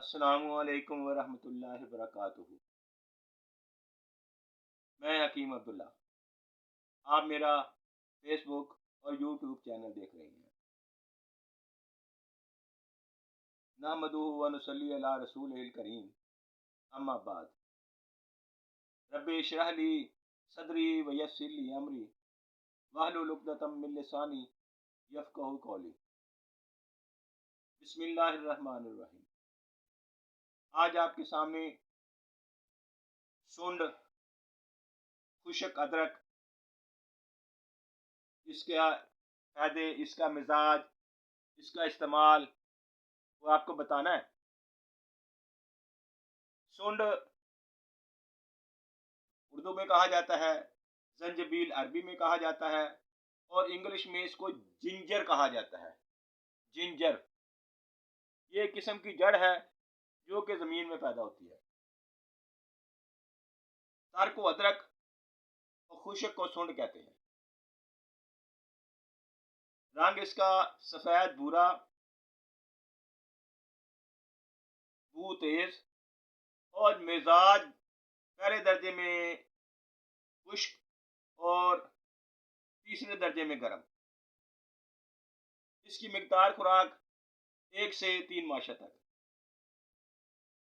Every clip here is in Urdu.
السلام علیکم ورحمۃ اللہ وبرکاتہ۔ میں حکیم عبداللہ۔ آپ میرا فیس بک اور یوٹیوب چینل دیکھ رہے ہیں۔ نحمدہ و نصلی علی رسولہ الکریم، اما بعد۔ رب اشرح لی صدری ویسر لی امری واحلل عقدۃ من لسانی یفقہوا قولی۔ بسم اللہ الرحمن الرحیم۔ آج آپ کے سامنے سونڈ، خشک ادرک، اس کے فائدے، اس کا مزاج، اس کا استعمال وہ آپ کو بتانا ہے۔ سونڈ اردو میں کہا جاتا ہے، زنجبیل عربی میں کہا جاتا ہے، اور انگلش میں اس کو جنجر کہا جاتا ہے۔ جنجر یہ ایک قسم کی جڑ ہے جو کہ زمین میں پیدا ہوتی ہے۔ تر کو ادرک اور خشک کو سونڈ کہتے ہیں۔ رنگ اس کا سفید بھورا، بو تیز، اور مزاج پہلے درجے میں خشک اور تیسرے درجے میں گرم۔ اس کی مقدار خوراک 1 سے 3 ماشا تک۔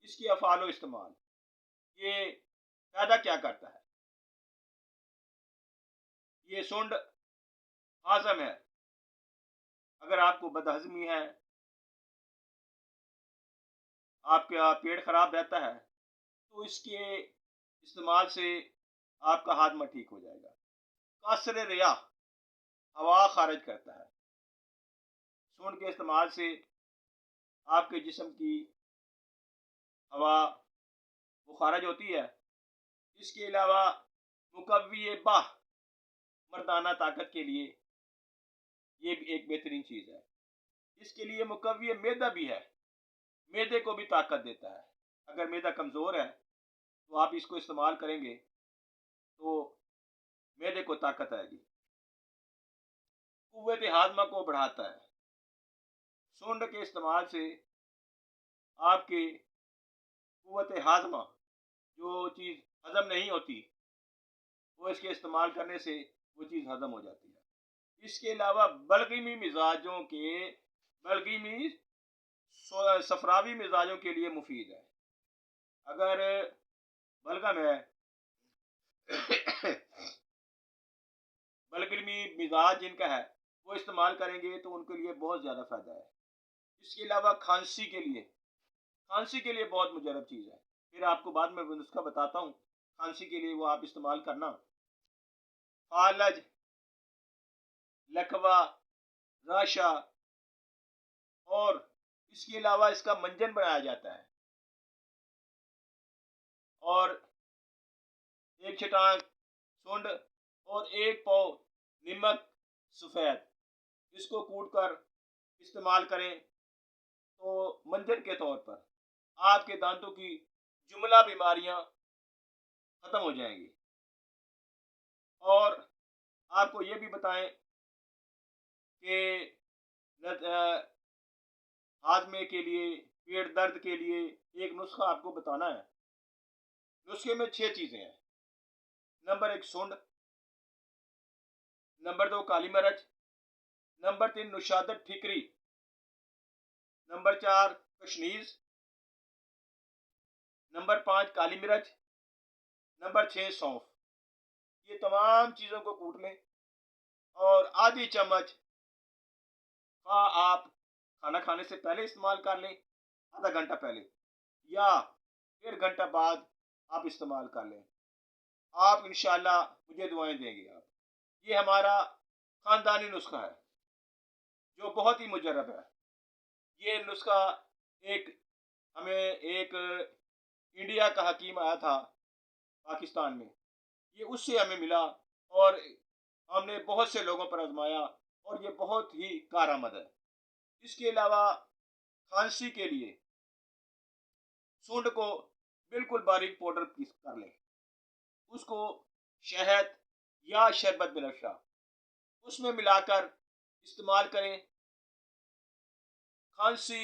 اس کی افعال و استعمال، یہ پیدا کیا کرتا ہے؟ یہ سونڈ ہاضم ہے۔ اگر آپ کو بدہضمی ہے، آپ کا پیٹ خراب رہتا ہے، تو اس کے استعمال سے آپ کا ہاضمہ ٹھیک ہو جائے گا۔ قاصر ریاح، ہوا خارج کرتا ہے۔ سونڈ کے استعمال سے آپ کے جسم کی ہوا وہ خارج ہوتی ہے۔ اس کے علاوہ مقوی باہ، مردانہ طاقت کے لیے یہ بھی ایک بہترین چیز ہے۔ اس کے لیے مقوی معدہ بھی ہے، معدے کو بھی طاقت دیتا ہے۔ اگر معدہ کمزور ہے تو آپ اس کو استعمال کریں گے تو معدے کو طاقت آئے گی۔ قوت ہاضمہ کو بڑھاتا ہے۔ سونڈ کے استعمال سے آپ کے قوت ہاضمہ، جو چیز ہضم نہیں ہوتی، وہ اس کے استعمال کرنے سے وہ چیز ہضم ہو جاتی ہے۔ اس کے علاوہ بلغمی مزاجوں کے بلغمی صفراوی مزاجوں کے لیے مفید ہے۔ اگر بلغم ہے، بلغمی مزاج جن کا ہے، وہ استعمال کریں گے تو ان کے لیے بہت زیادہ فائدہ ہے۔ اس کے علاوہ کھانسی کے لیے بہت مجرب چیز ہے۔ پھر آپ کو بعد میں وہ نسخہ بتاتا ہوں، کھانسی کے لیے وہ آپ استعمال کرنا۔ فالج، لکوا، راشا، اور اس کے علاوہ اس کا منجن بنایا جاتا ہے، اور 1 چھٹانک سونڈ اور 1 پاؤ نمک سفید، اس کو کوٹ کر استعمال کریں تو منجن کے طور پر آپ کے دانتوں کی جملہ بیماریاں ختم ہو جائیں گی۔ اور آپ کو یہ بھی بتائیں کہ ہاضمے کے لیے، پیٹ درد کے لیے ایک نسخہ آپ کو بتانا ہے۔ نسخے میں 6 چیزیں ہیں۔ نمبر 1 سونڈ، نمبر 2 کالی مرچ، نمبر 3 نشادر ٹھیکری، نمبر 4 کشنیز، نمبر 5 کالی مرچ، نمبر 6 سونف۔ یہ تمام چیزوں کو کوٹ لیں، اور آدھی چمچ آپ کھانا کھانے سے پہلے استعمال کر لیں، آدھا گھنٹہ پہلے، یا 1.5 گھنٹہ بعد آپ استعمال کر لیں۔ آپ انشاءاللہ مجھے دعائیں دیں گے۔ یہ ہمارا خاندانی نسخہ ہے جو بہت ہی مجرب ہے۔ یہ نسخہ ہمیں ایک انڈیا کا حکیم آیا تھا پاکستان میں، یہ اس سے ہمیں ملا، اور ہم نے بہت سے لوگوں پر آزمایا، اور یہ بہت ہی کارآمد ہے۔ اس کے علاوہ کھانسی کے لیے سونڈ کو بالکل باریک پاؤڈر پیس کر لیں، اس کو شہد یا شربت بنفشا اس میں ملا کر استعمال کریں۔ کھانسی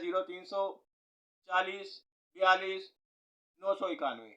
0340 42 991।